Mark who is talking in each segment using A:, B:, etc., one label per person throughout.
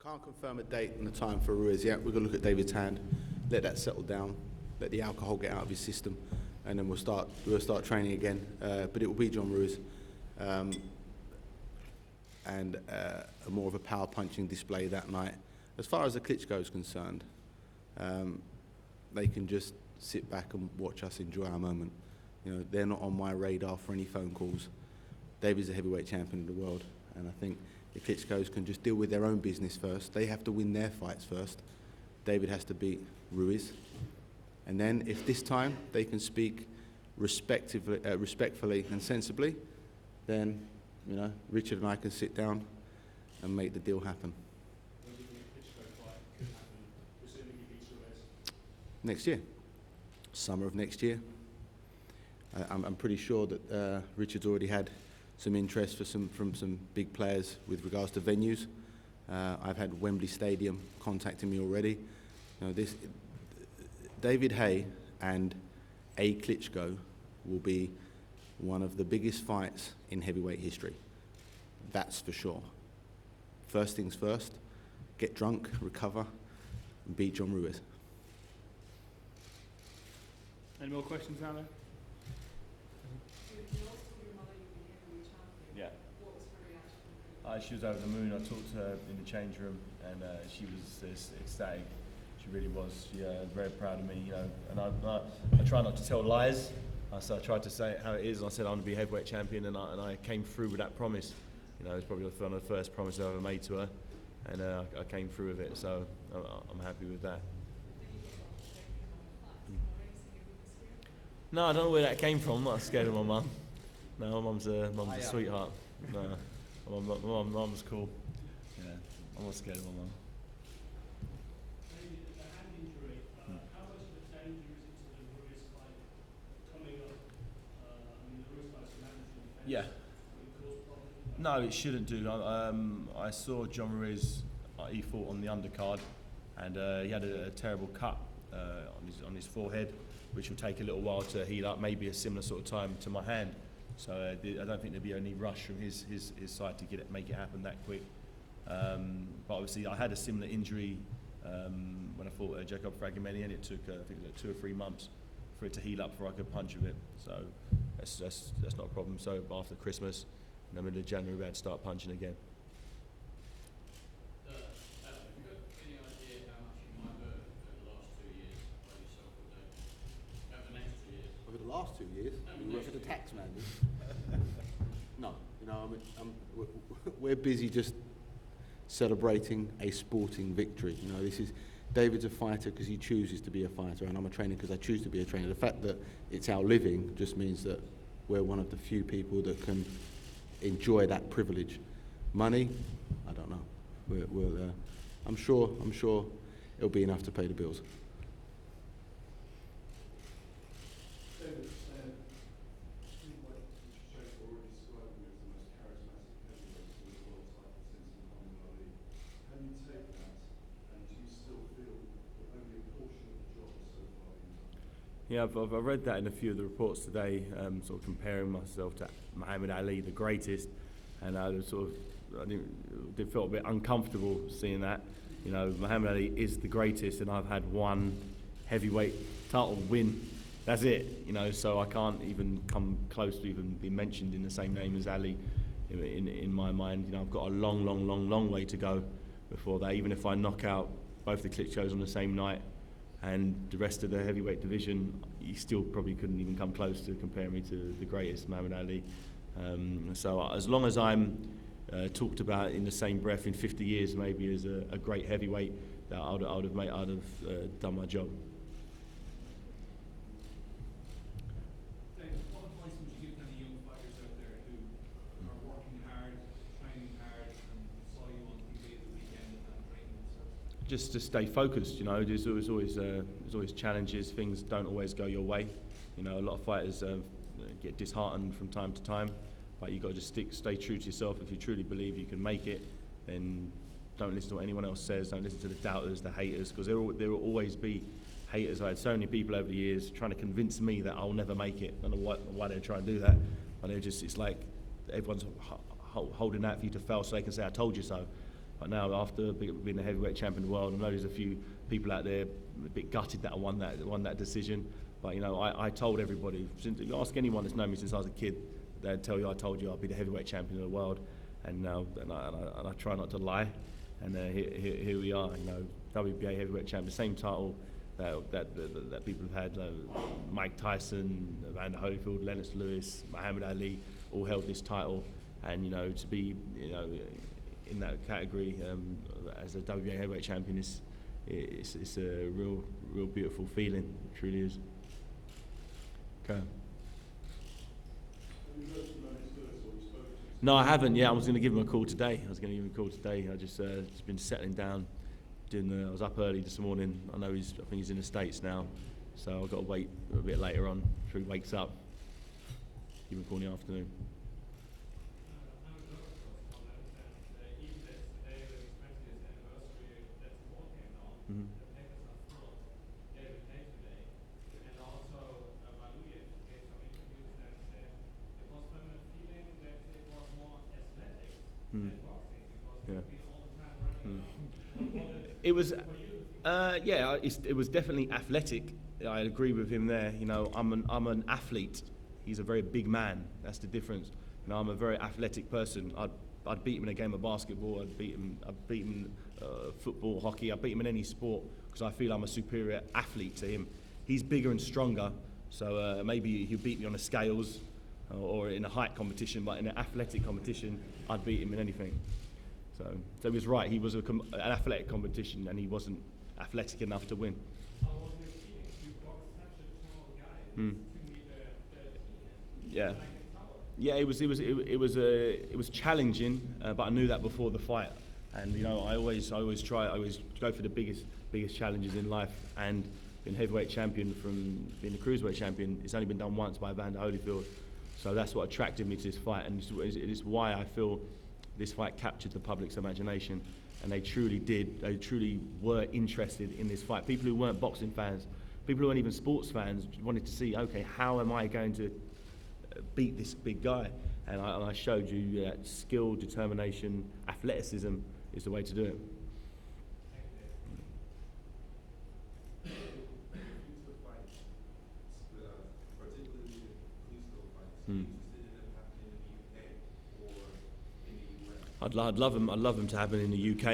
A: Can't confirm a date and a time for Ruiz yet. We're going to look at David's hand, let that settle down, let the alcohol get out of his system, and then we'll start training again. But it will be John Ruiz, and more of a power punching display that night. As far as the Klitschko is concerned, they can just sit back and watch us enjoy our moment. You know, they're not on my radar for any phone calls. David's the heavyweight champion of the world, and I think the Klitschkos can just deal with their own business first. They have to win their fights first. David has to beat Ruiz. And then if this time they can speak respectfully and sensibly, then, you know, Richard and I can sit down and make the deal happen.
B: When do you think a Klitschko fight could happen, assuming he beats Ruiz?
A: Next year. Summer of next year. I'm pretty sure that Richard's already had some interest from some big players with regards to venues. I've had Wembley Stadium contacting me already. You know, David Haye and a Klitschko will be one of the biggest fights in heavyweight history. That's for sure. First things first, get drunk, recover, and beat John Ruiz.
B: Any more questions now, then?
C: Yeah. She was over the moon. I talked to her in the change room, and she was ecstatic. She really was. She very proud of me, you know. And I try not to tell lies. So I tried to say it how it is. I said I'm going to be heavyweight champion, and I came through with that promise. You know, it's probably one of the first promises I ever made to her, and I came through with it. So I'm happy with that. No, I don't know where that came from. I'm not scared of my mum. No, my mum's a sweetheart. No, my mum's cool. Yeah, I'm not scared of my mum.
B: The hand injury, how much of a danger is it to the Ruiz fight coming up? I mean, the Ruiz fight's a mandatory defense.
C: Yeah.
B: Would it cause problems?
C: No, it shouldn't do. I saw John Ruiz, he fought on the undercard, and he had a terrible cut on his forehead, which will take a little while to heal up, maybe a similar sort of time to my hand. So I don't think there'll be any rush from his side to make it happen that quick. But obviously I had a similar injury when I fought Jacob Fragimeni, and it took I think like 2 or 3 months for it to heal up before I could punch with it. So that's not a problem. So after Christmas, in the middle of January, we had to start punching again.
D: Have you got any idea how much you might earn over the last 2 years by yourself or David? Over the next 2 years?
A: Over the last 2 years, we work for the tax man. No, you know, we're busy just celebrating a sporting victory. You know, David's a fighter because he chooses to be a fighter, and I'm a trainer because I choose to be a trainer. The fact that it's our living just means that we're one of the few people that can enjoy that privilege. Money, I don't know. I'm sure it'll be enough to pay the bills.
E: David, like Shaykh already described him as the most charismatic heavyweight to win a world title since Muhammad Ali. How do you take that, and do you still feel that only a portion of the job is so far being done?
C: Yeah, I've read that in a few of the reports today, sort of comparing myself to Muhammad Ali, the greatest, and I did feel a bit uncomfortable seeing that. You know, Muhammad Ali is the greatest, and I've had one heavyweight title win. That's it, you know, so I can't even come close to even be mentioned in the same name as Ali in my mind. You know, I've got a long way to go before that. Even if I knock out both the Klitschkos on the same night and the rest of the heavyweight division, you still probably couldn't even come close to comparing me to the greatest, Muhammad Ali. So as long as I'm talked about in the same breath in 50 years maybe as a great heavyweight, that I'd have done my job.
B: What advice would you give to any young fighters out there who are working hard, training hard, and saw you on TV the weekend and training themselves?
C: Just to stay focused, you know. There's always challenges. Things don't always go your way. You know, a lot of fighters get disheartened from time to time, but you got to just stay true to yourself. If you truly believe you can make it, then don't listen to what anyone else says. Don't listen to the doubters, the haters, because there will always be haters. I had so many people over the years trying to convince me that I'll never make it. I don't know why they're trying to do that. But it's like everyone's holding out for you to fail so they can say, I told you so. But now, after being the heavyweight champion of the world, I know there's a few people out there a bit gutted that I won that decision. But you know, I told everybody. Since you ask anyone that's known me since I was a kid, they'd tell you I told you I'd be the heavyweight champion of the world, and I try not to lie. And here we are, you know, WBA heavyweight champion, same title that people have had. Mike Tyson, Evander Holyfield, Lennox Lewis, Muhammad Ali, all held this title, and you know, to be, you know, in that category as a WBA heavyweight champion it's a real beautiful feeling. It truly is. Okay. No, I haven't. Yeah, I was going to give him a call today. I just been settling down. I was up early this morning. I think he's in the States now, so I've got to wait a bit later on till he wakes up. Give him a call in the afternoon. Mm-hmm. Yeah. It was, it was definitely athletic. I agree with him there. You know, I'm an athlete. He's a very big man. That's the difference. You know, I'm a very athletic person. I'd beat him in a game of basketball. I'd beat him football, hockey. I'd beat him in any sport because I feel I'm a superior athlete to him. He's bigger and stronger, so maybe he'll beat me on the scales or in a height competition, but in an athletic competition, I'd beat him in anything. So he was right. He was an athletic competition, and he wasn't athletic enough to win. Yeah. Yeah, it was challenging, but I knew that before the fight. And you know, I always go for the biggest challenges in life. And being heavyweight champion from being a cruiserweight champion, it's only been done once by Evander Holyfield. So that's what attracted me to this fight, and it is why I feel this fight captured the public's imagination, and they truly did. They truly were interested in this fight. People who weren't boxing fans, people who weren't even sports fans, wanted to see, okay, how am I going to beat this big guy? And I showed you that skill, determination, athleticism is the way to do it. I'd love them to happen in the UK.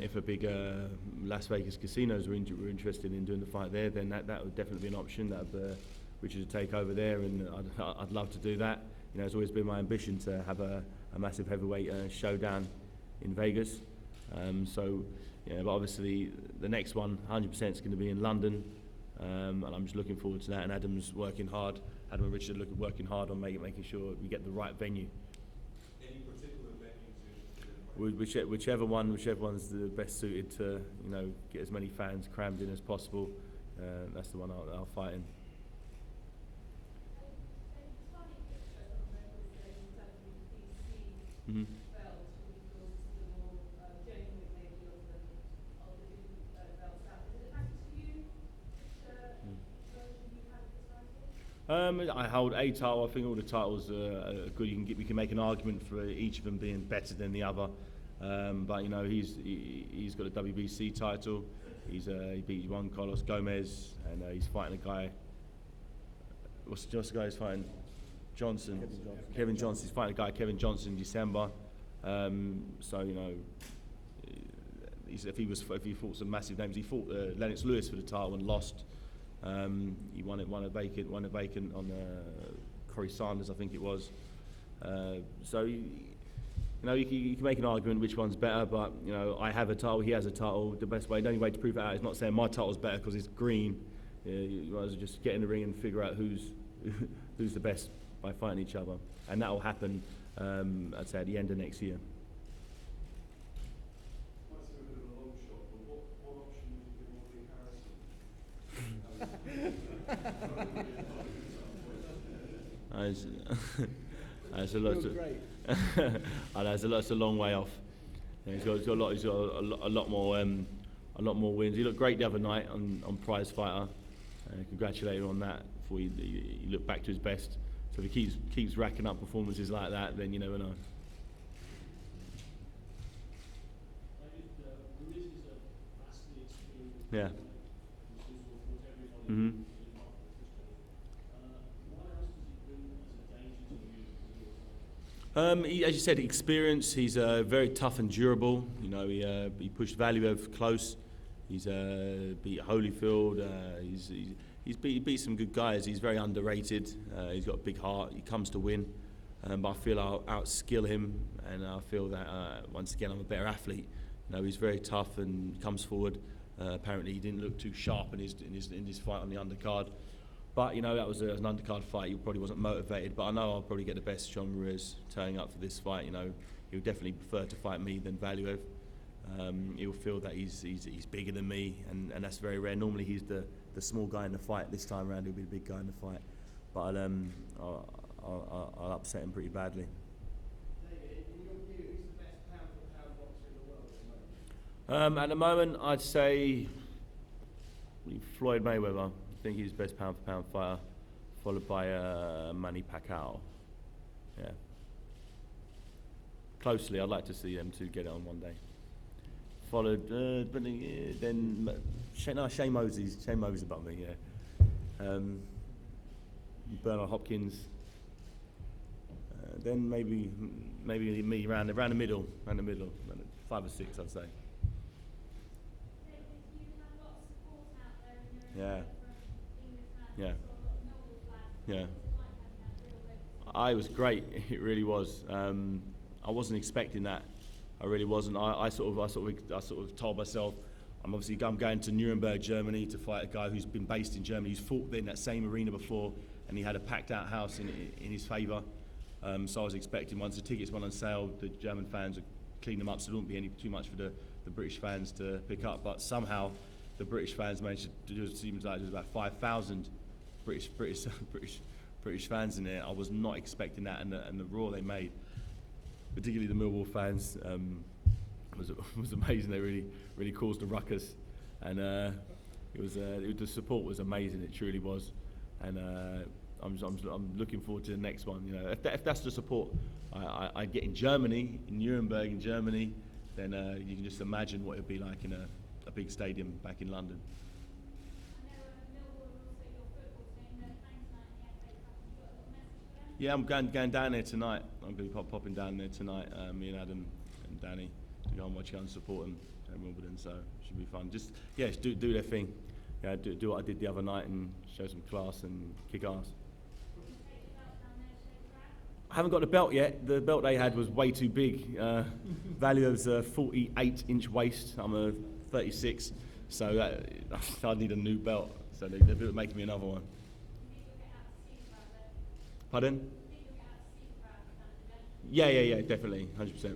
C: If a big Las Vegas casinos were interested in doing the fight there, then that would definitely be an option. That would Richard would take over there, and I'd love to do that. You know, it's always been my ambition to have a massive heavyweight showdown in Vegas. But obviously the next one, 100%, is going to be in London, and I'm just looking forward to that. And Adam's working hard. Adam and Richard are working hard on making sure we get the right venue.
E: Any particular venues?
C: Whichever one's the best suited to, you know, get as many fans crammed in as possible. That's the one I'll fight in. Mm-hmm. I hold a title. I think all the titles are good. We can make an argument for each of them being better than the other. But you know, he's got a WBC title. He beat Juan Carlos Gomez, and he's fighting a guy. What's the guy he's fighting? Johnson. Kevin Johnson. He's fighting a guy, Kevin Johnson, in December. So you know, if he fought some massive names, he fought Lennox Lewis for the title and lost. He won a vacant on Corey Sanders, I think it was. You can make an argument which one's better, but you know, I have a title, he has a title. The only way to prove it out is not saying my title's better because it's green. You might as well just get in the ring and figure out who's the best by fighting each other, and that will happen. I'd say at the end of next year.
E: Might seem a bit of a long shot, but what option would you give Ollie Harrison?
C: It's a long way off. Yeah, he's got a lot more wins. He looked great the other night on Prize Fighter. Congratulate him on that before you look back to his best. So if he keeps racking up performances like that, then you never know. Yeah.
B: which seems to have brought everybody
C: Mhm.
B: in half the distance. What else does he bring as a danger to you in your time?
C: As you said, experience. He's very tough and durable. You know, he pushed Valuev close. He's beat Holyfield. He beat some good guys. He's very underrated. He's got a big heart. He comes to win. But I feel I'll outskill him, and I feel that once again I'm a better athlete. You know, he's very tough and comes forward. Apparently, he didn't look too sharp in his fight on the undercard. But you know, that was an undercard fight. He probably wasn't motivated. But I know I'll probably get the best Sean Ruiz turning up for this fight. You know, he would definitely prefer to fight me than Valuev. He'll feel that he's bigger than me, and that's very rare. Normally, he's the small guy in the fight. This time around, he'll be the big guy in the fight. But I'll upset him pretty badly.
F: David, in your view, who's the best pound-for-pound boxer in the world at the moment?
C: At the moment, I'd say Floyd Mayweather. I think he's the best pound-for-pound fighter, followed by Manny Pacquiao. Yeah. Closely, I'd like to see them two get it on one day. Followed, but then Shane Mosley's above me. Yeah. Bernard Hopkins. Then maybe me around the middle, 5 or 6, I'd say. Yeah. Yeah. Yeah. It was great. It really was. I wasn't expecting that. I really wasn't. I sort of told myself, I'm going to Nuremberg, Germany, to fight a guy who's been based in Germany. He's fought in that same arena before, and he had a packed-out house in his favour. So I was expecting, once the tickets went on sale, the German fans would clean them up, so there wouldn't be too much for the British fans to pick up. But somehow, the British fans managed to do. It seems like there was about 5,000 British fans in there. I was not expecting that, and the roar they made, particularly the Millwall fans, was amazing. They really caused a ruckus, and the support was amazing. It truly was, and I'm looking forward to the next one. You know, if that's the support I get in Germany, in Nuremberg, in Germany, then you can just imagine what it'd be like in a big stadium back in London. Yeah, I'm going down there tonight. I'm going to be popping down there tonight. Me and Adam and Danny to go and support them at Wimbledon. So it should be fun. Just do their thing. Yeah, do what I did the other night and show some class and kick ass. I haven't got the belt yet. The belt they had was way too big. Value's a 48-inch waist. I'm a 36, so I need a new belt. So they're making me another one. Pardon? Yeah, definitely, 100%.
D: Richard, can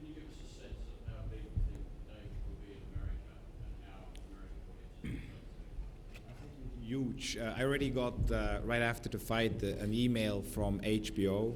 D: you give us a sense of how big you think David will be in America and how American audiences will take it?
G: Huge. I already got, right after the fight, an email from HBO.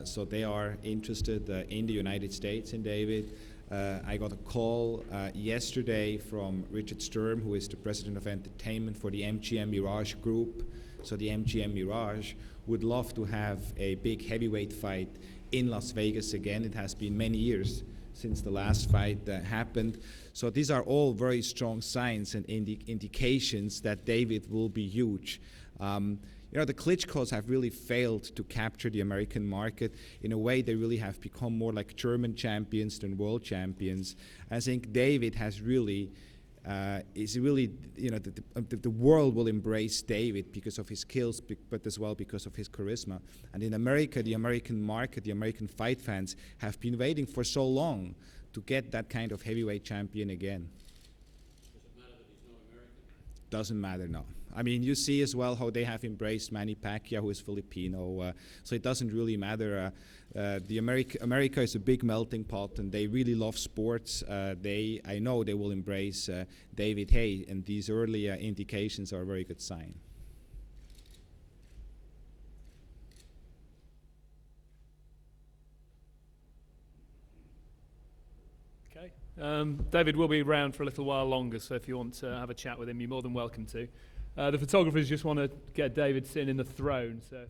G: So they are interested in the United States in David. I got a call yesterday from Richard Sturm, who is the president of entertainment for the MGM Mirage Group. So the MGM Mirage would love to have a big heavyweight fight in Las Vegas again. It has been many years since the last fight happened. So these are all very strong signs and indications that David will be huge. You know, the Klitschkos have really failed to capture the American market. In a way, they really have become more like German champions than world champions. I think David has really, you know, the world will embrace David because of his skills, but as well because of his charisma. And in America, the American market, the American fight fans have been waiting for so long to get that kind of heavyweight champion again.
D: Does it matter that he's not American?
G: Doesn't matter, no. I mean, you see as well how they have embraced Manny Pacquiao, who is Filipino, so it doesn't really matter. America is a big melting pot, and they really love sports. I know they will embrace David Haye, and these early indications are a very good sign.
H: Okay. David will be around for a little while longer, so if you want to have a chat with him, you're more than welcome to. The photographers just want to get David sitting in the throne, so